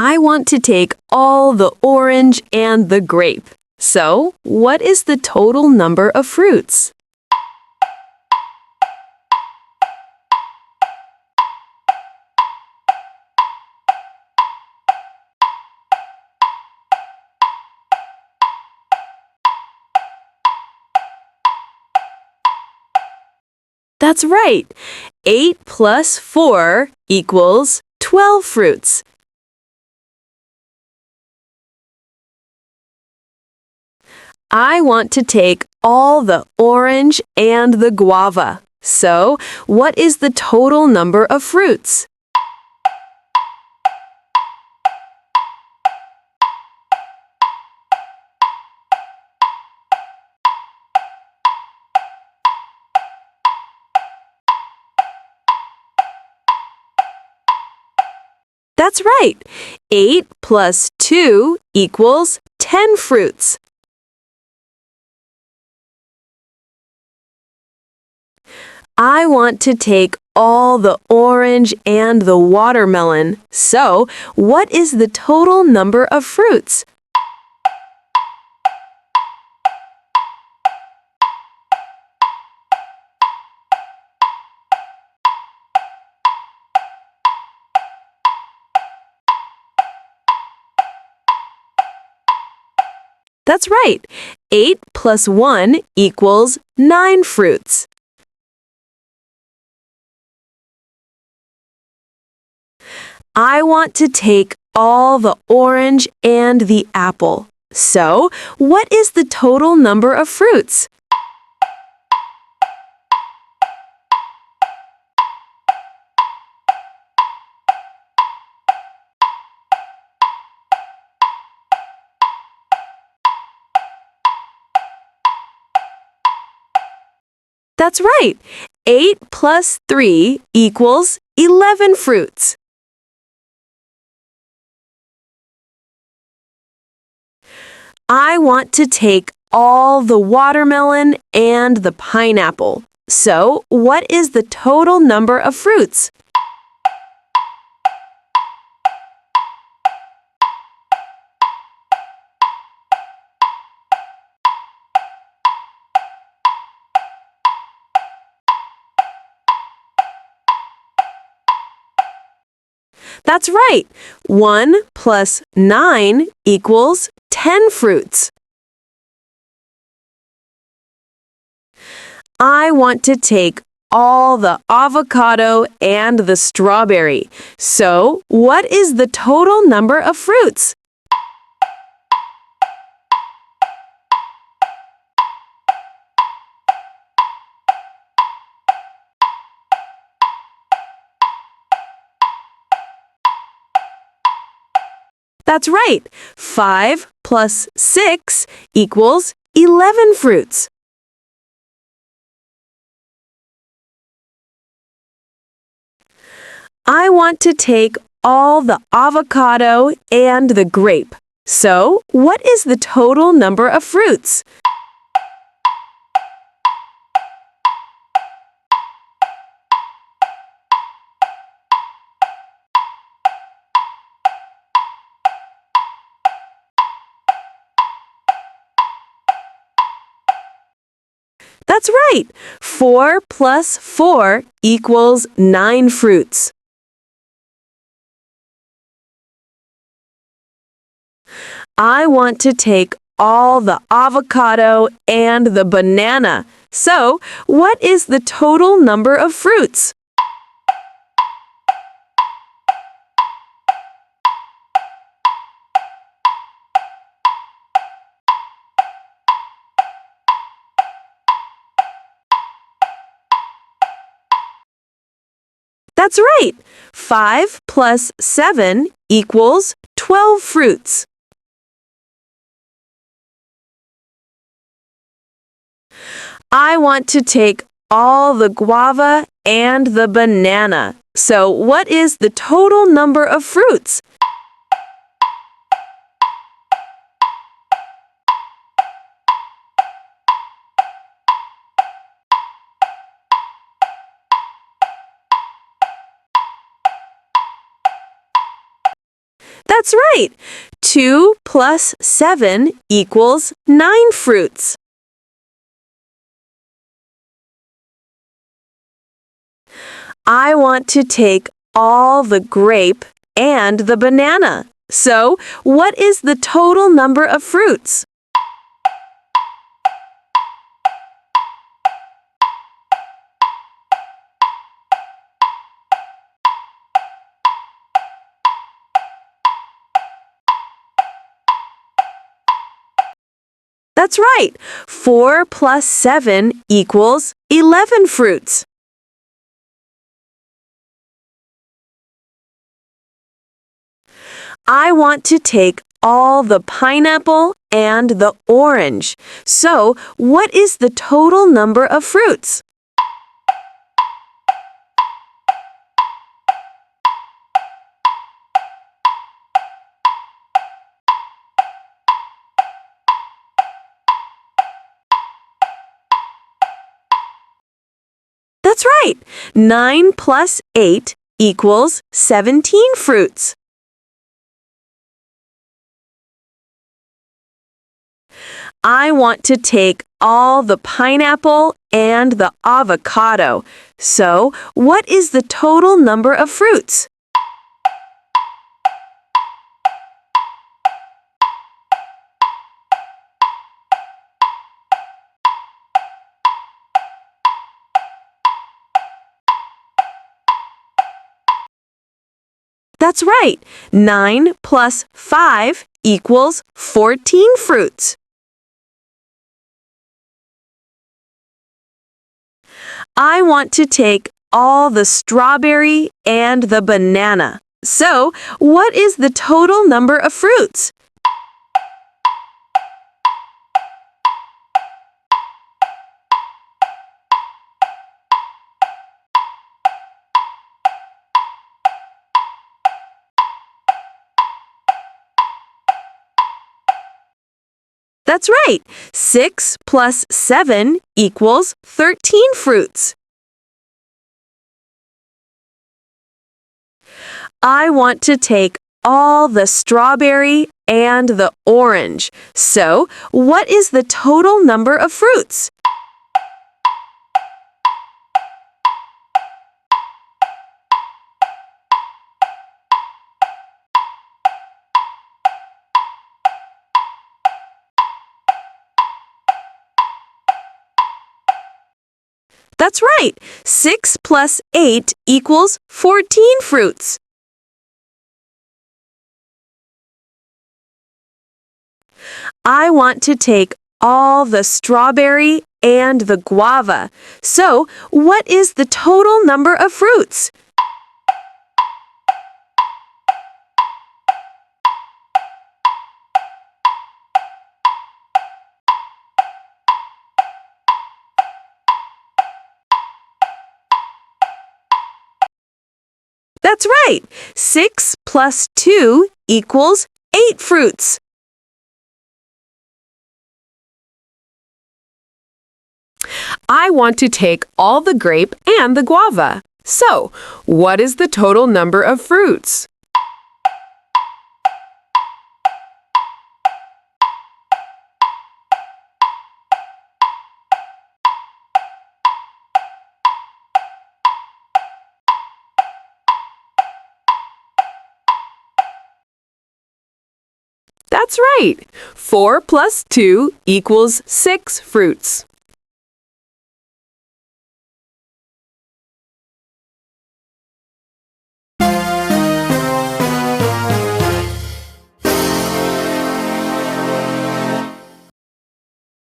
I want to take all the orange and the grape. So, what is the total number of fruits? That's right. 8 plus 4 equals 12 fruits. I want to take all the orange and the guava. So, what is the total number of fruits? That's right. 8 plus 2 equals 10 fruits. I want to take all the orange and the watermelon. So, what is the total number of fruits? That's right. 8 plus 1 equals 9 fruits. I want to take all the orange and the apple. So, what is the total number of fruits? That's right. 8 plus 3 equals 11 fruits. I want to take all the watermelon and the pineapple. So, what is the total number of fruits? That's right. 1 plus 9 equals 10 fruits. I want to take all the avocado and the strawberry. So, what is the total number of fruits? That's right. 5 plus 6 equals 11 fruits. I want to take all the avocado and the grape. So, what is the total number of fruits? That's right. 4 plus 4 equals 9 fruits. I want to take all the avocado and the banana. So, what is the total number of fruits? That's right. 5 plus 7 equals 12 fruits. I want to take all the guava and the banana. So, what is the total number of fruits? That's right. 2 plus 7 equals 9 fruits. I want to take all the grape and the banana. So, what is the total number of fruits? That's right. 4 plus 7 equals 11 fruits. I want to take all the pineapple and the orange. So, what is the total number of fruits? That's right. 9 plus 8 equals 17 fruits. I want to take all the pineapple and the avocado. So, what is the total number of fruits? That's right. 9 plus 5 equals 14 fruits. I want to take all the strawberry and the banana. So, what is the total number of fruits? That's right. 6 plus 7 equals 13 fruits. I want to take all the strawberry and the orange. So, what is the total number of fruits? That's right. 6 plus 8 equals 14 fruits. I want to take all the strawberry and the guava. So, what is the total number of fruits? That's right. 6 plus 2 equals 8 fruits. I want to take all the grape and the guava. So, what is the total number of fruits? That's right. 4 plus 2 equals 6 fruits.